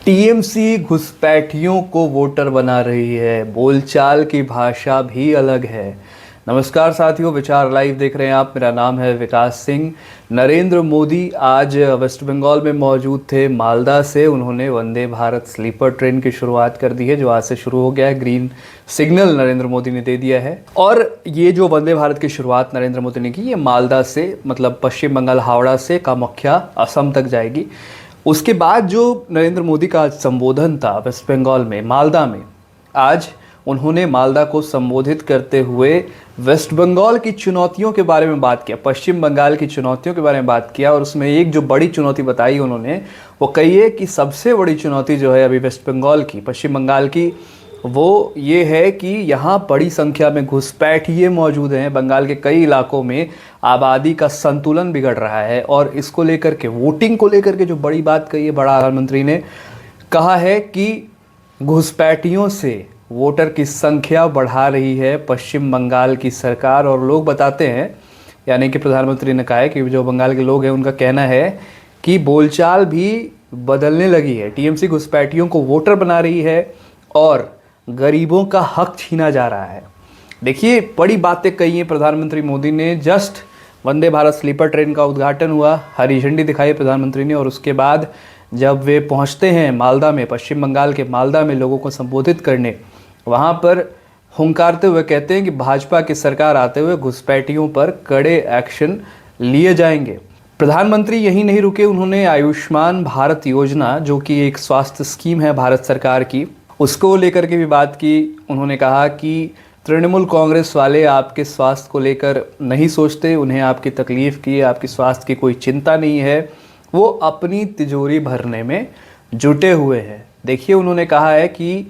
TMC घुसपैठियों को voter बना रही है, बोलचाल की भाषा भी अलग है। नमस्कार साथियों, विचार लाइव देख रहे हैं आप। मेरा नाम है विकास सिंह। नरेंद्र मोदी आज वेस्ट बंगाल में मौजूद थे। मालदा से उन्होंने वंदे भारत स्लीपर ट्रेन की शुरुआत कर दी है, जो आज से शुरू हो गया है। ग्रीन सिग्नल नरेंद्र मोदी ने दे दिया है। और ये जो वंदे भारत की शुरुआत नरेंद्र मोदी ने की, ये मालदा से मतलब पश्चिम बंगाल हावड़ा से कामाख्या असम तक जाएगी। उसके बाद जो नरेंद्र मोदी का आज संबोधन था वेस्ट बंगाल में मालदा में, आज उन्होंने मालदा को संबोधित करते हुए वेस्ट बंगाल की चुनौतियों के बारे में बात किया, पश्चिम बंगाल की चुनौतियों के बारे में बात किया। और उसमें एक जो बड़ी चुनौती बताई उन्होंने, वो कहिए कि सबसे बड़ी चुनौती जो है अभी वेस्ट बंगाल की, पश्चिम बंगाल की, वो ये है कि यहाँ बड़ी संख्या में घुसपैठिए मौजूद हैं। बंगाल के कई इलाकों में आबादी का संतुलन बिगड़ रहा है। और इसको लेकर के, वोटिंग को लेकर के जो बड़ी बात कही है, बड़ा प्रधानमंत्री ने कहा है कि घुसपैठियों से वोटर की संख्या बढ़ा रही है पश्चिम बंगाल की सरकार। और लोग बताते हैं, यानी कि प्रधानमंत्री ने कहा है कि जो बंगाल के लोग हैं उनका कहना है कि बोलचाल भी बदलने लगी है। टीएमसी घुसपैठियों को वोटर बना रही है और गरीबों का हक छीना जा रहा है। देखिए, बड़ी बातें कही हैं प्रधानमंत्री मोदी ने। Just Vande Bharat sleeper train का उद्घाटन हुआ, हरी झंडी दिखाई प्रधानमंत्री ने। और उसके बाद जब वे पहुंचते हैं मालदा में, पश्चिम बंगाल के मालदा में लोगों को संबोधित करने, वहां पर हुंकारते हुए कहते हैं कि भाजपा की सरकार आते हुए घुसपैठियों पर कड़े एक्शन लिए जाएंगे। प्रधानमंत्री यहीं नहीं रुके, उन्होंने आयुष्मान भारत योजना, जो कि एक स्वास्थ्य स्कीम है भारत सरकार की, उसको लेकर के भी बात की। उन्होंने कहा कि तृणमूल कांग्रेस वाले आपके स्वास्थ्य को लेकर नहीं सोचते, उन्हें आपकी तकलीफ़ की, आपकी स्वास्थ्य की कोई चिंता नहीं है, वो अपनी तिजोरी भरने में जुटे हुए हैं। देखिए, उन्होंने कहा है कि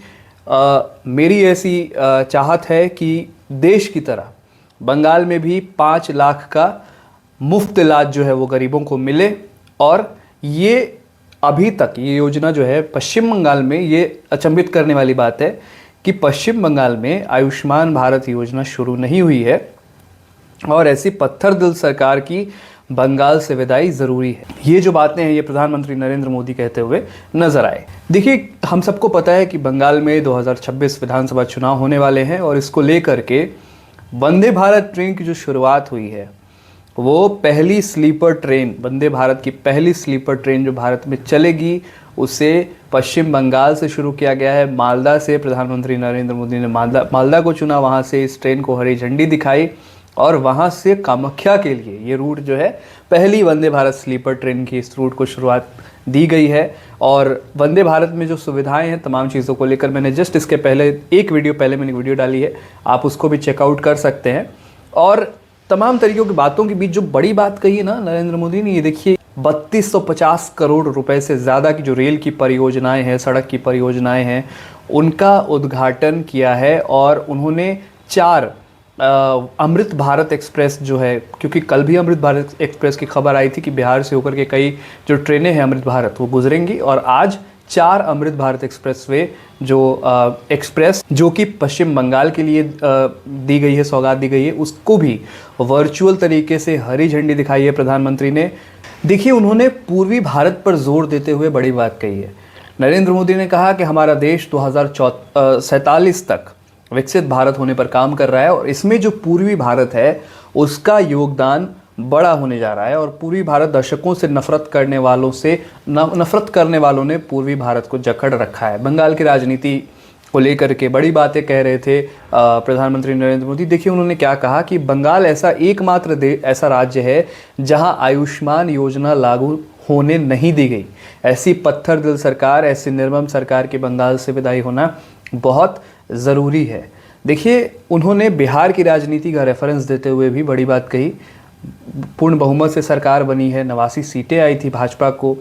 मेरी ऐसी चाहत है कि देश की तरह बंगाल में भी 5 लाख का मुफ्त इलाज जो है वो गरीबों को मिले। और ये अभी तक ये योजना जो है पश्चिम बंगाल में, ये अचंभित करने वाली बात है कि पश्चिम बंगाल में आयुष्मान भारत योजना शुरू नहीं हुई है। और ऐसी पत्थर दिल सरकार की बंगाल से विदाई ज़रूरी है। ये जो बातें हैं, ये प्रधानमंत्री नरेंद्र मोदी कहते हुए नजर आए। देखिए, हम सबको पता है कि बंगाल में 2026 विधानसभा चुनाव होने वाले हैं। और इसको लेकर के वंदे भारत ट्रेन की जो शुरुआत हुई है, वो पहली स्लीपर ट्रेन, वंदे भारत की पहली स्लीपर ट्रेन जो भारत में चलेगी, उसे पश्चिम बंगाल से शुरू किया गया है। मालदा से प्रधानमंत्री नरेंद्र मोदी ने मालदा को चुना, वहाँ से इस ट्रेन को हरी झंडी दिखाई। और वहाँ से कामाख्या के लिए ये रूट जो है, पहली वंदे भारत स्लीपर ट्रेन की इस रूट को शुरुआत दी गई है। और वंदे भारत में जो सुविधाएं हैं, तमाम चीज़ों को लेकर मैंने जस्ट इसके पहले एक वीडियो डाली है, आप उसको भी चेकआउट कर सकते हैं। और तमाम तरीक़ों की बातों के बीच जो बड़ी बात कही है ना नरेंद्र मोदी ने, ये देखिए 3250 करोड़ रुपए से ज़्यादा की जो रेल की परियोजनाएं हैं, सड़क की परियोजनाएं हैं, उनका उद्घाटन किया है। और उन्होंने 4 अमृत भारत एक्सप्रेस जो है, क्योंकि कल भी अमृत भारत एक्सप्रेस की खबर आई थी कि बिहार से होकर के कई जो ट्रेनें हैं अमृत भारत, वो गुजरेंगी। और आज 4 अमृत भारत एक्सप्रेसवे जो एक्सप्रेस जो कि पश्चिम बंगाल के लिए दी गई है, सौगात दी गई है, उसको भी वर्चुअल तरीके से हरी झंडी दिखाई है प्रधानमंत्री ने। देखिए, उन्होंने पूर्वी भारत पर जोर देते हुए बड़ी बात कही है। नरेंद्र मोदी ने कहा कि हमारा देश 2047 तक विकसित भारत होने पर काम कर रहा है। और इसमें जो पूर्वी भारत है, उसका योगदान बड़ा होने जा रहा है। और पूर्वी भारत, दशकों से नफरत करने वालों ने पूर्वी भारत को जकड़ रखा है। बंगाल की राजनीति को लेकर के बड़ी बातें कह रहे थे प्रधानमंत्री नरेंद्र मोदी। देखिए, उन्होंने क्या कहा कि बंगाल ऐसा एकमात्र ऐसा राज्य है जहां आयुष्मान योजना लागू होने नहीं दी गई। ऐसी पत्थर दिल सरकार, ऐसी निर्मम सरकार की बंगाल से विदाई होना बहुत ज़रूरी है। देखिए, उन्होंने बिहार की राजनीति का रेफरेंस देते हुए भी बड़ी बात कही। पूर्ण बहुमत से सरकार बनी है, 89 सीटें आई थी भाजपा को।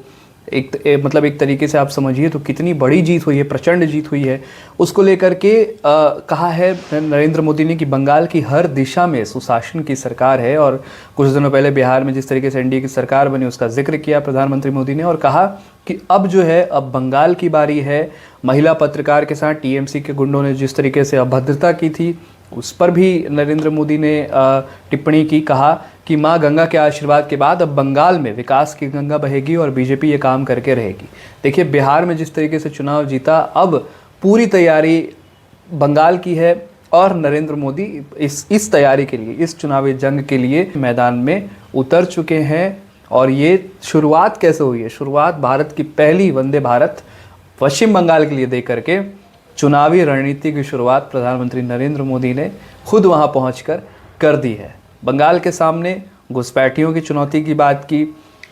एक तरीके से आप समझिए तो कितनी बड़ी जीत हुई है, प्रचंड जीत हुई है। उसको लेकर के कहा है नरेंद्र मोदी ने कि बंगाल की हर दिशा में सुशासन की सरकार है। और कुछ दिनों पहले बिहार में जिस तरीके से एनडीए की सरकार बनी, उसका जिक्र किया प्रधानमंत्री मोदी ने। और कहा कि अब जो है, अब बंगाल की बारी है। महिला पत्रकार के साथ टीएमसी के गुंडों ने जिस तरीके से अभद्रता की थी, उस पर भी नरेंद्र मोदी ने टिप्पणी की, कहा कि माँ गंगा के आशीर्वाद के बाद अब बंगाल में विकास की गंगा बहेगी और बीजेपी ये काम करके रहेगी। देखिए, बिहार में जिस तरीके से चुनाव जीता, अब पूरी तैयारी बंगाल की है और नरेंद्र मोदी इस तैयारी के लिए, इस चुनावी जंग के लिए मैदान में उतर चुके हैं। और ये शुरुआत कैसे हुई है? शुरुआत भारत की पहली वंदे भारत पश्चिम बंगाल के लिए दे करके चुनावी रणनीति की शुरुआत प्रधानमंत्री नरेंद्र मोदी ने खुद वहां पहुंचकर कर दी है। बंगाल के सामने घुसपैठियों की चुनौती की बात की,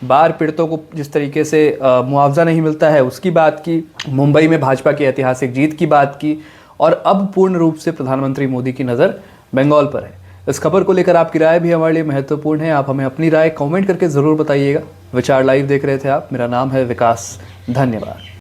बाढ़ पीड़ितों को जिस तरीके से मुआवजा नहीं मिलता है उसकी बात की, मुंबई में भाजपा की ऐतिहासिक जीत की बात की, और अब पूर्ण रूप से प्रधानमंत्री मोदी की नज़र बंगाल पर है। इस खबर को लेकर आपकी राय भी हमारे लिए महत्वपूर्ण है। आप हमें अपनी राय कमेंट करके ज़रूर बताइएगा। विचार लाइव देख रहे थे आप। मेरा नाम है विकास। धन्यवाद।